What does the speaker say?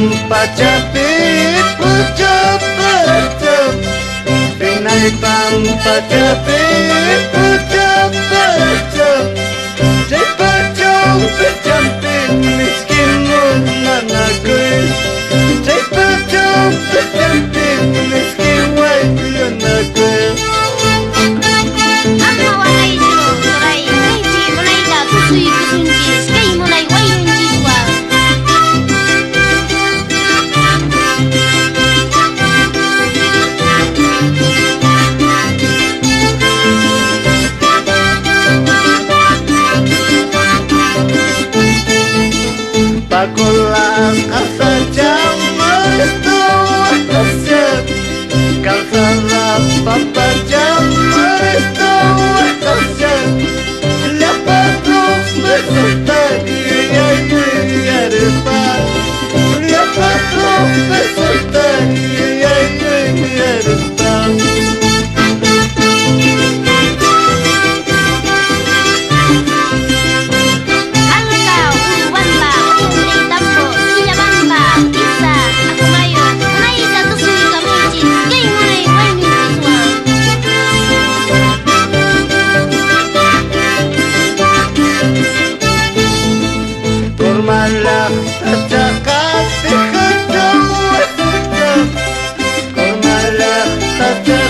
pampacapit pucap-pucap Pinay pampacapit pucap-pucap Jay pacong-pacampin miskin mo nanagoy Jay pacong-pacampin miskin way yun nagoy Ang mawalay nyo, suray, hindi mulay na kusuy kusunjis, kay mulay wayun jiswa. Pakulang asa jamar itu asyik Kau salah papa jamar itu asyik Lepas terus beserta dia ya depan Lepas terus beserta dia ya depan Ang ikaw, uwan ba, ulay tambo, sinyaban ba, isa, ako ngayon, mulay na kusuy kamujis, kay mulay wayun jiswa. Kurmalah tercakat di kejauhan Kurmalah tercakat